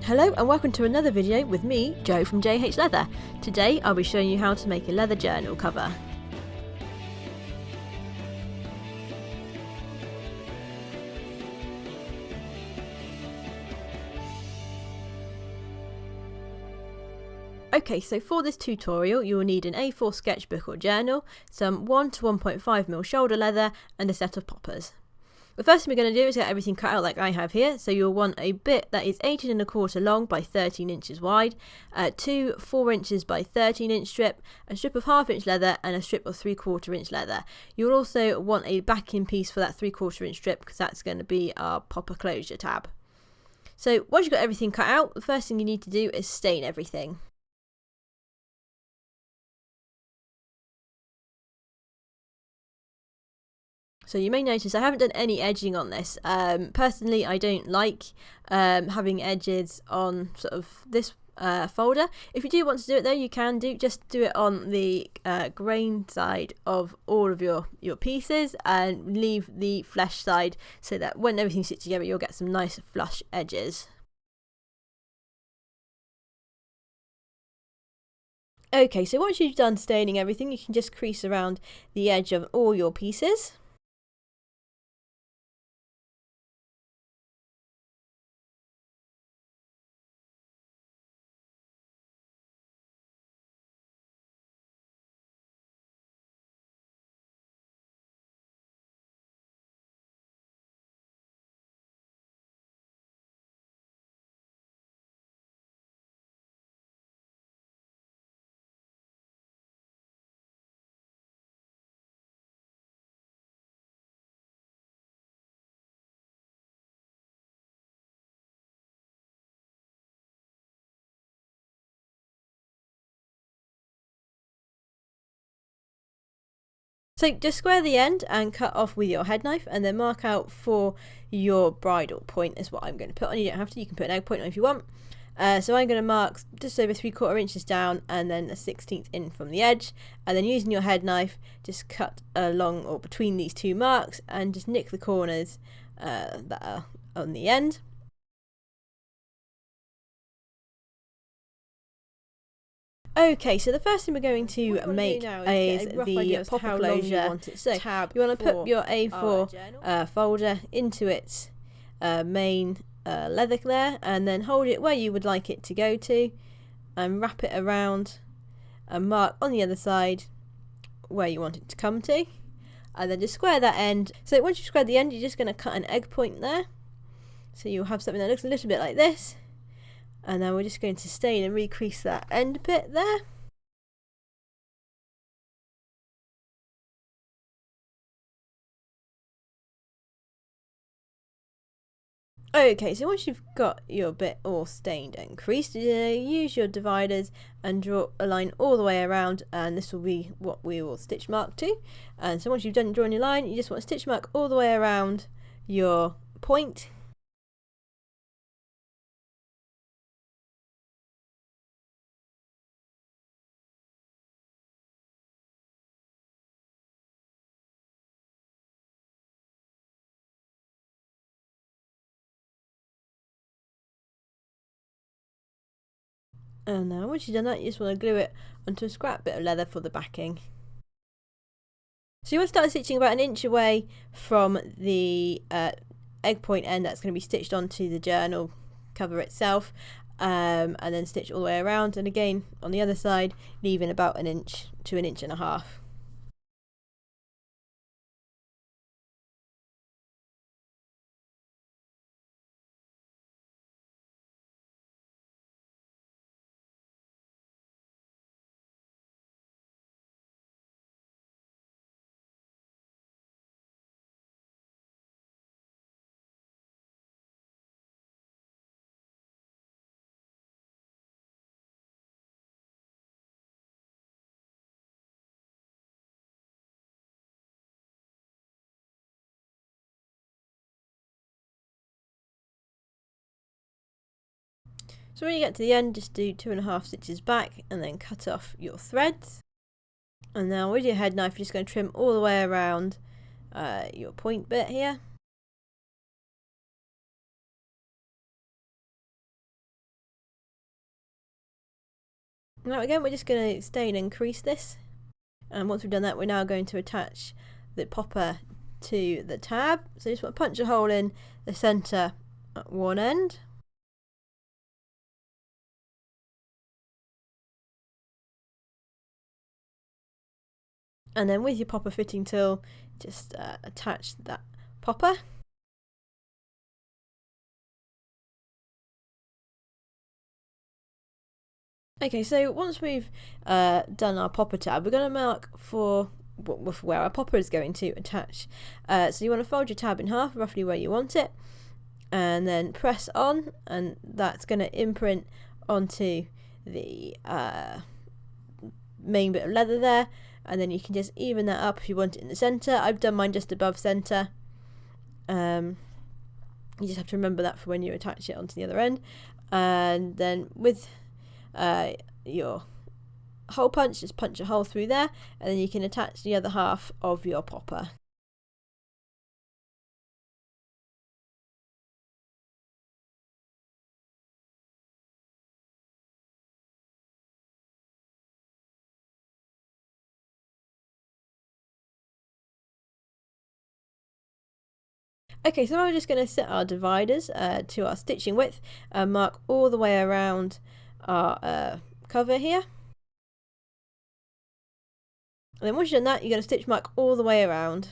Hello and welcome to another video with me, Jo from J.H.Leather. Today I'll be showing you how to make a leather journal cover. Okay, so for this tutorial you will need an A4 sketchbook or journal, some 1 to 1.5mm shoulder leather and a set of poppers. The first thing we're going to do is get everything cut out like I have here. So you'll want a bit that is 18 1/4 long by 13 inches wide, two 4 inches by 13 inch strip, a strip of 1/2 inch leather and a strip of 3/4 inch leather. You'll also want a backing piece for that 3/4 inch strip because that's going to be our popper closure tab. So once you've got everything cut out, the first thing you need to do is stain everything. So you may notice I haven't done any edging on this. Personally, I don't like having edges on sort of this folder. If you do want to do it though, you can just do it on the grain side of all of your pieces and leave the flesh side so that when everything sits together you'll get some nice flush edges. Okay, so once you've done staining everything, you can just crease around the edge of all your pieces. So just square the end and cut off with your head knife and then mark out for your bridle point is what I'm going to put on. You don't have to, you can put an egg point on if you want. So I'm going to mark just over 3/4 inches down and then a 1/16 in from the edge, and then using your head knife just cut along or between these two marks and just nick the corners that are on the end. Okay, so the first thing we're going to make is the popper closure tab. You want to put your A4 folder into its main leather there and then hold it where you would like it to go to and wrap it around and mark on the other side where you want it to come to, and then just square that end. So once you've squared the end, you're just going to cut an egg point there, so you'll have something that looks a little bit like this. And then we're just going to stain and re-crease that end bit there. Okay, so once you've got your bit all stained and creased, use your dividers and draw a line all the way around, and this will be what we will stitch mark to. And so once you've done drawing your line, you just want to stitch mark all the way around your point. And now once you've done that, you just want to glue it onto a scrap bit of leather for the backing. So you want to start stitching about 1 inch away from the egg point end that's going to be stitched onto the journal cover itself, and then stitch all the way around, and again on the other side leaving about 1 inch to 1.5 inches. So when you get to the end, just do 2.5 stitches back and then cut off your threads. And now with your head knife, you're just going to trim all the way around your point bit here. Now again, we're just going to stain and crease this, and once we've done that, we're now going to attach the popper to the tab. So just want to punch a hole in the centre at one end. And then with your popper fitting tool, just attach that popper. Okay, so once we've done our popper tab, we're going to mark for where our popper is going to attach. So you want to fold your tab in half, roughly where you want it, and then press on, and that's going to imprint onto the main bit of leather there, and then you can just even that up if you want it in the centre. I've done mine just above centre. You just have to remember that for when you attach it onto the other end. And then with your hole punch, just punch a hole through there, and then you can attach the other half of your popper. Okay, so we're just going to set our dividers to our stitching width and mark all the way around our cover here. And then once you've done that, you're going to stitch mark all the way around.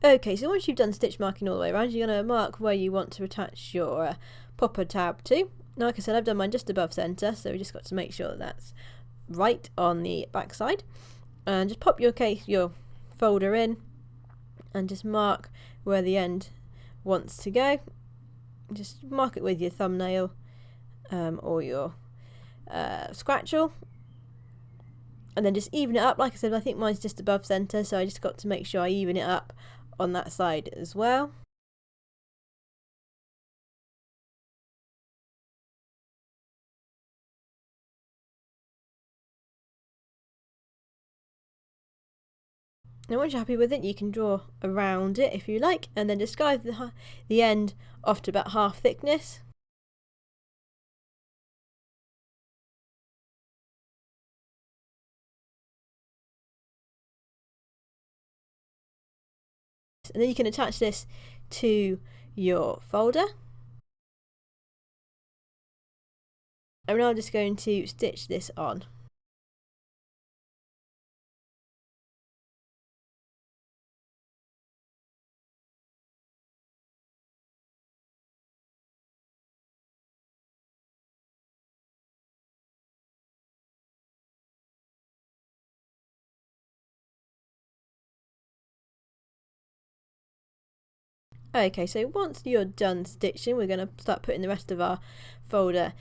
Okay, so once you've done stitch marking all the way around, you're going to mark where you want to attach your popper tab to. Now, like I said, I've done mine just above centre, so we just got to make sure that that's right on the back side. And just pop your folder in and just mark where the end wants to go. Just mark it with your thumbnail or your scratchel. And then just even it up. Like I said, I think mine's just above centre, so I just got to make sure I even it up on that side as well. Now once you're happy with it, you can draw around it if you like, and then disguise the end off to about half thickness. And then you can attach this to your folder. And now I'm just going to stitch this on. Okay, so once you're done stitching, we're going to start putting the rest of our folder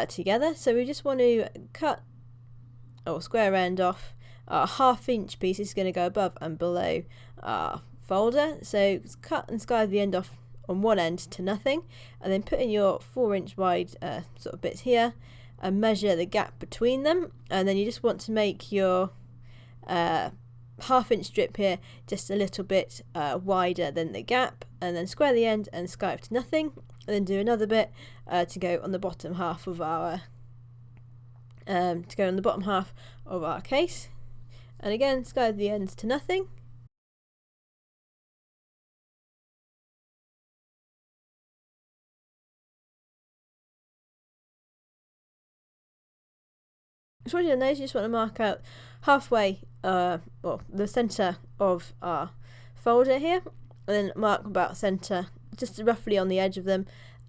together. So we just want to cut or square end off our 1/2 inch piece. This is going to go above and below our folder. So cut and square the end off on one end to nothing, and then put in your 4-inch wide sort of bits here and measure the gap between them. And then you just want to make your 1/2 inch strip here just a little bit wider than the gap, and then square the end and skype to nothing, and then do another bit to go on the bottom half of our case, and again skype the ends to nothing. So what you'll notice, you just want to mark out halfway, well, the centre of our folder here, and then mark about centre, just roughly on the edge of them,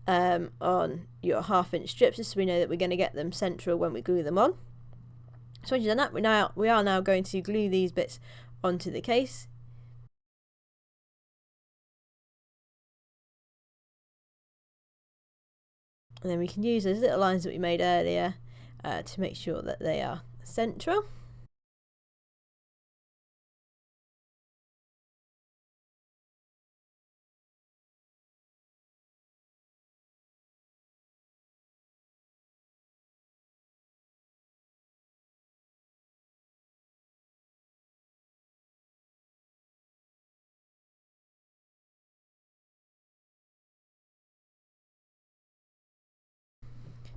on your 1/2 inch strips, just so we know that we're going to get them central when we glue them on. So once you've done that, we are now going to glue these bits onto the case. And then we can use those little lines that we made earlier to make sure that they are central.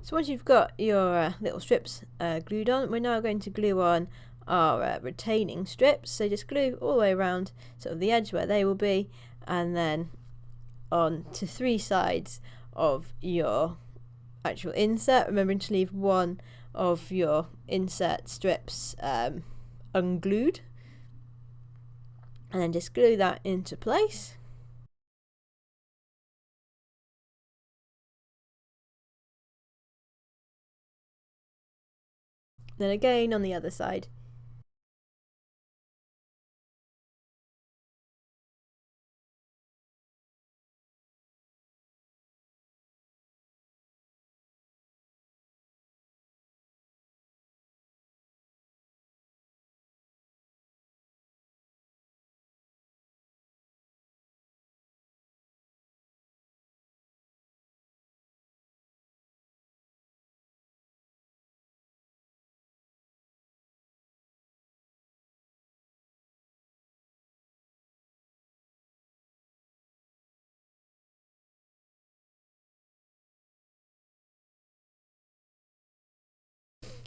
So once you've got your little strips glued on, we're now going to glue on our retaining strips. So just glue all the way around sort of the edge where they will be, and then on to 3 sides of your actual insert, remembering to leave one of your insert strips unglued, and then just glue that into place. Then again on the other side.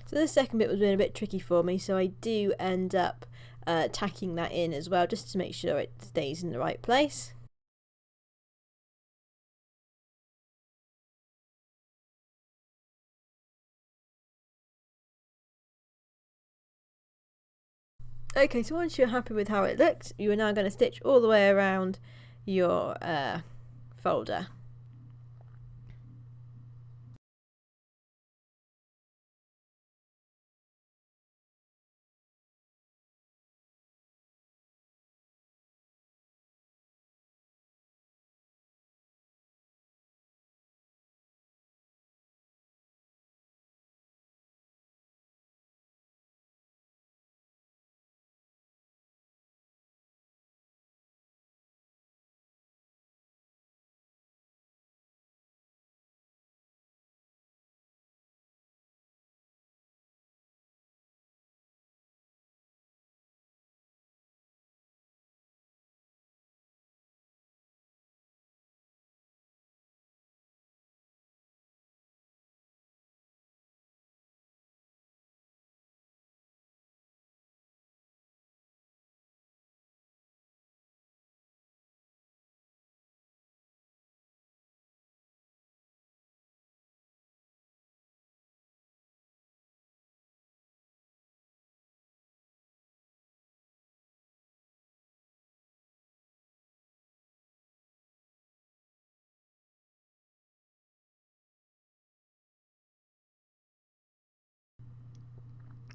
So this second bit was being a bit tricky for me, so I do end up tacking that in as well, just to make sure it stays in the right place. Okay, so once you're happy with how it looks, you are now going to stitch all the way around your folder.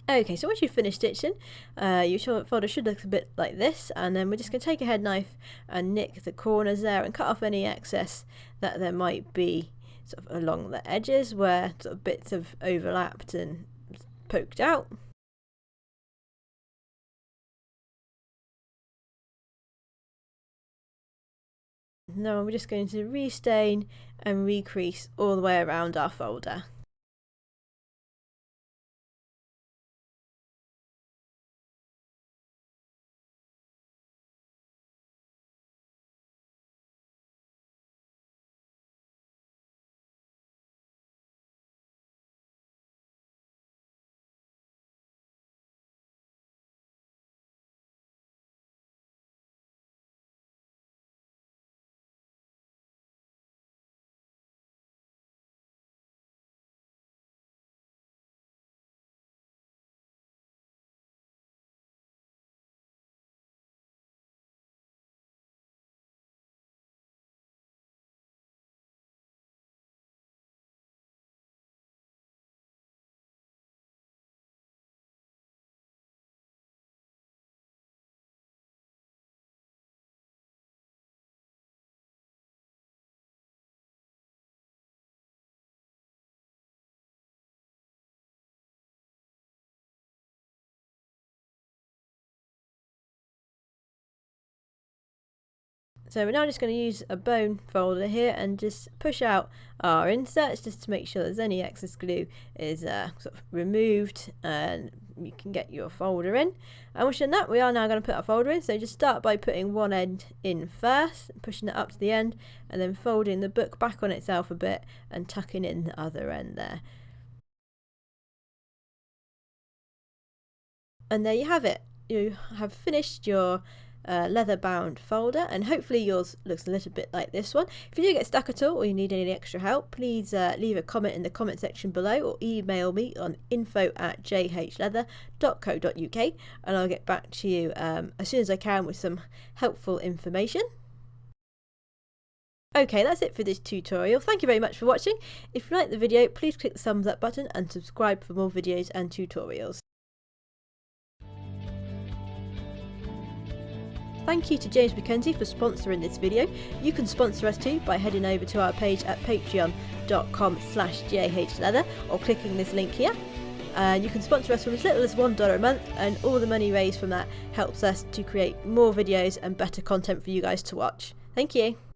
Okay, so once you've finished stitching, your folder should look a bit like this, and then we're just going to take a head knife and nick the corners there and cut off any excess that there might be sort of along the edges where sort of bits have overlapped and poked out. Now we're just going to restain and re-crease all the way around our folder. So we're now just going to use a bone folder here and just push out our inserts just to make sure there's any excess glue is sort of removed and you can get your folder in. And once you've done that, we are now going to put our folder in. So just start by putting one end in first, pushing it up to the end, and then folding the book back on itself a bit and tucking in the other end there. And there you have it. You have finished your leather bound folder, and hopefully yours looks a little bit like this one. If you do get stuck at all or you need any extra help, please leave a comment in the comment section below or email me on info@jhleather.co.uk and I'll get back to you as soon as I can with some helpful information. Okay, that's it for this tutorial. Thank you very much for watching. If you like the video, please click the thumbs up button and subscribe for more videos and tutorials. Thank you to James Mackenzie for sponsoring this video. You can sponsor us too by heading over to our page at patreon.com/JHLeather or clicking this link here. You can sponsor us from as little as $1 a month, and all the money raised from that helps us to create more videos and better content for you guys to watch. Thank you.